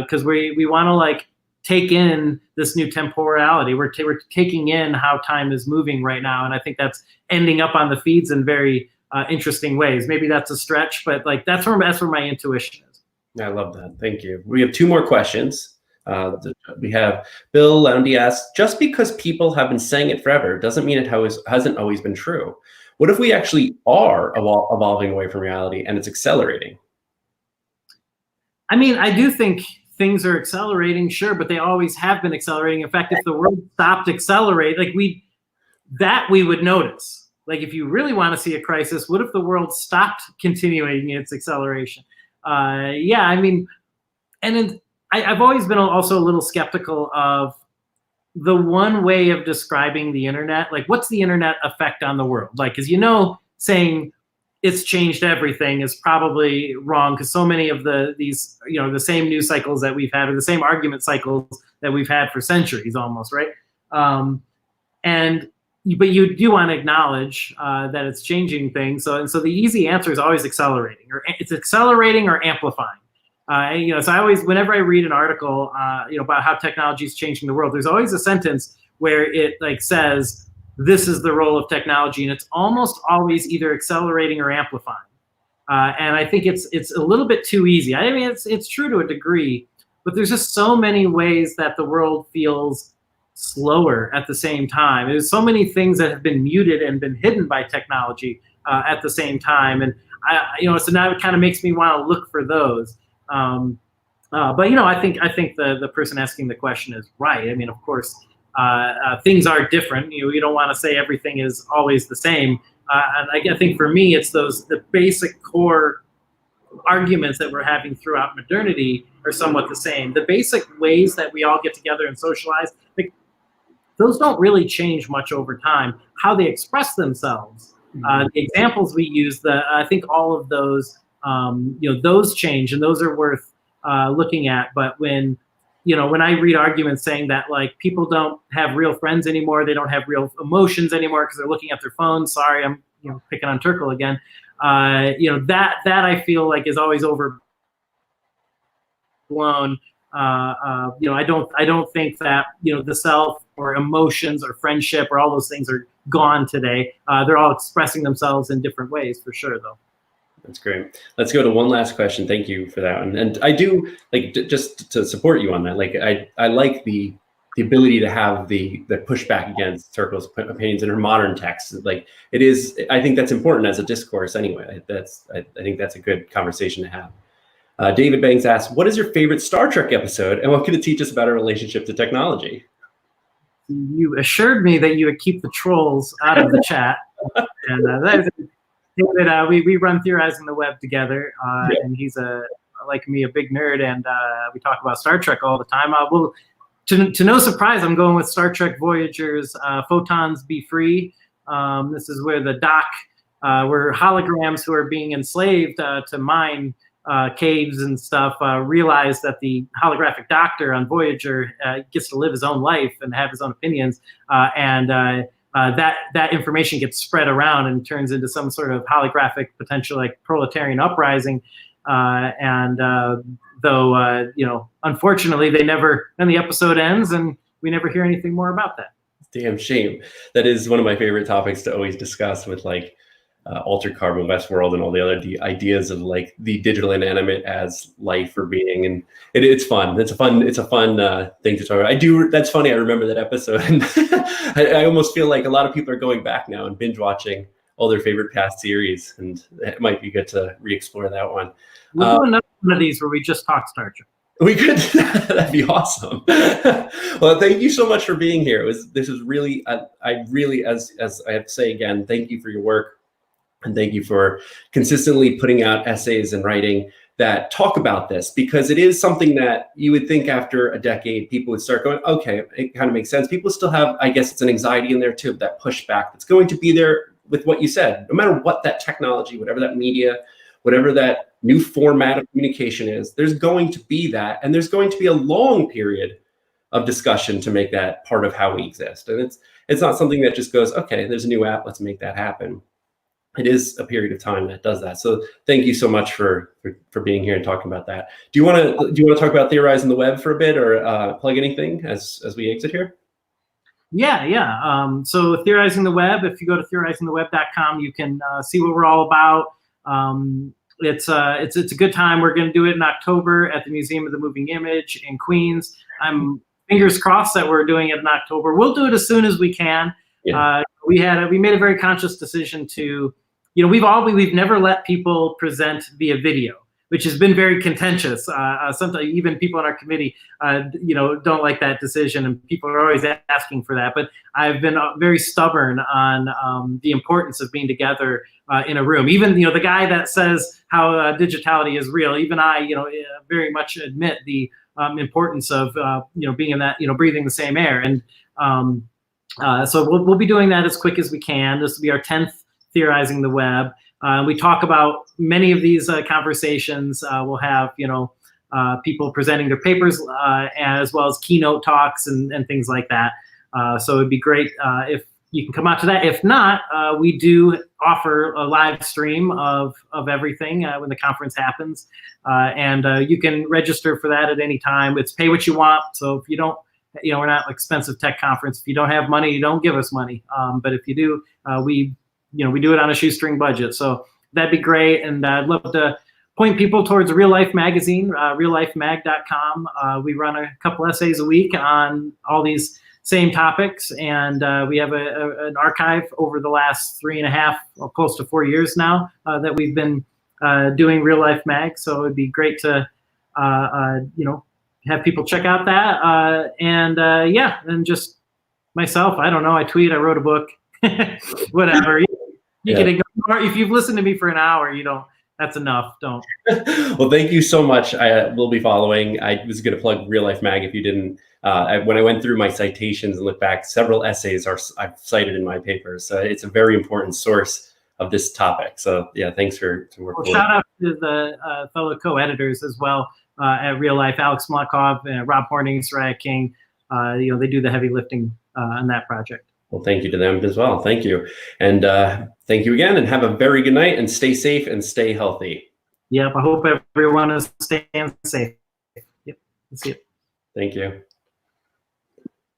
because we want to like take in this new temporality. We're taking in how time is moving right now, and I think that's ending up on the feeds in very interesting ways. Maybe that's a stretch, but like that's where my intuition is. I love that. Thank you. We have two more questions. We have Bill Loundy asks, just because people have been saying it forever doesn't mean it hasn't always been true. What if we actually are evolving away from reality and it's accelerating? I mean, I do think things are accelerating, sure, but they always have been accelerating. In fact, if the world stopped accelerating, like we would notice. Like if you really want to see a crisis, what if the world stopped continuing its acceleration? Yeah, I mean, and I've always been also a little skeptical of the one way of describing the internet. Like, what's the internet effect on the world? Like, because saying it's changed everything is probably wrong because so many of these the same news cycles that we've had or the same argument cycles that we've had for centuries almost, right? But you do want to acknowledge that it's changing things. So the easy answer is always accelerating, or it's accelerating or amplifying. So I always, whenever I read an article, about how technology is changing the world, there's always a sentence where it like says, this is the role of technology, and it's almost always either accelerating or amplifying. And I think it's a little bit too easy. I mean, it's true to a degree, but there's just so many ways that the world feels slower at the same time. There's so many things that have been muted and been hidden by technology at the same time, and so now it kind of makes me want to look for those. But I think the person asking the question is right. I mean, of course, things are different. You don't want to say everything is always the same. And I think for me, it's the basic core arguments that we're having throughout modernity are somewhat the same. The basic ways that we all get together and socialize, those don't really change much over time. How they express themselves, the examples we use, I think all of those, those change, and those are worth looking at. But when I read arguments saying that like people don't have real friends anymore, they don't have real emotions anymore because they're looking at their phones. Sorry, I'm picking on Turkle again. That I feel like is always overblown. I don't think that the self or emotions or friendship or all those things are gone today. They're all expressing themselves in different ways for sure, though. That's great. Let's go to one last question. Thank you for that one. And I do like just to support you on that. Like I like the ability to have the pushback against Turkle's opinions in her modern text. Like it is, I think that's important as a discourse anyway. I think that's a good conversation to have. David Banks asks, what is your favorite Star Trek episode and what could it teach us about our relationship to technology? You assured me that you would keep the trolls out of the chat. And we run Theorizing the Web together, and he's like me, a big nerd, and we talk about Star Trek all the time. To no surprise, I'm going with Star Trek Voyager's Photons Be Free. This is where the doc, where holograms who are being enslaved to mine caves and stuff realize that the holographic doctor on Voyager gets to live his own life and have his own opinions, and that information gets spread around and turns into some sort of holographic potential like proletarian uprising. Though unfortunately, then the episode ends and we never hear anything more about that. Damn shame. That is one of my favorite topics to always discuss with like Altered Carbon, Westworld, and all the other ideas of like the digital inanimate as life or being, and it's fun. It's a fun thing to talk about. That's funny. I remember that episode, and I almost feel like a lot of people are going back now and binge watching all their favorite past series, and it might be good to re-explore that one. We'll do another one of these where we just talk Star Trek. We could. That'd be awesome. Well, thank you so much for being here. This was really, I really, as I have to say again, thank you for your work. And thank you for consistently putting out essays and writing that talk about this, because it is something that you would think after a decade, people would start going, okay, it kind of makes sense. People still have, I guess it's an anxiety in there too, that pushback that's going to be there with what you said, no matter what that technology, whatever that media, whatever that new format of communication is, there's going to be that, and there's going to be a long period of discussion to make that part of how we exist. And it's not something that just goes, okay, there's a new app, let's make that happen. It is a period of time that does that. So thank you so much for being here and talking about that. Do you want to talk about theorizing the web for a bit, or plug anything as we exit here? Yeah. So theorizing the web, if you go to theorizingtheweb.com, you can see what we're all about. It's a good time. We're going to do it in October at the Museum of the Moving Image in Queens. I'm fingers crossed that we're doing it in October. We'll do it as soon as we can. Yeah. We made a very conscious decision to, we've never let people present via video, which has been very contentious. Sometimes even people on our committee, don't like that decision, and people are always asking for that. But I've been very stubborn on the importance of being together in a room. Even the guy that says how digitality is real, even I, very much admit the importance of being in that, breathing the same air. And so we'll be doing that as quick as we can. This will be our 10th Theorizing the Web. We talk about many of these conversations. We'll have people presenting their papers as well as keynote talks and things like that. So it'd be great if you can come out to that. If not, we do offer a live stream of everything when the conference happens, and you can register for that at any time. It's pay what you want. So if you don't, we're not an expensive tech conference. If you don't have money, you don't give us money. But if you do, we do it on a shoestring budget. So that'd be great. And I'd love to point people towards Real Life Magazine, reallifemag.com. We run a couple essays a week on all these same topics. And we have an archive over the last 3.5, or close to 4 years now that we've been doing Real Life Mag. So it'd be great to, have people check out that. And just myself, I don't know, I tweet, I wrote a book, whatever. You can ignore, if you've listened to me for an hour, that's enough. Don't. Well, thank you so much. I will be following. I was going to plug Real Life Mag if you didn't. When I went through my citations and looked back, several essays I've cited in my papers. So it's a very important source of this topic. So yeah, thanks for working. Well, shout out to the fellow co-editors as well at Real Life, Alex Mlakov, Rob Horning, Soraya King. They do the heavy lifting on that project. Well, thank you to them as well. Thank you. And thank you again, and have a very good night, and stay safe and stay healthy. Yep, I hope everyone is staying safe. Yep, that's it. Thank you.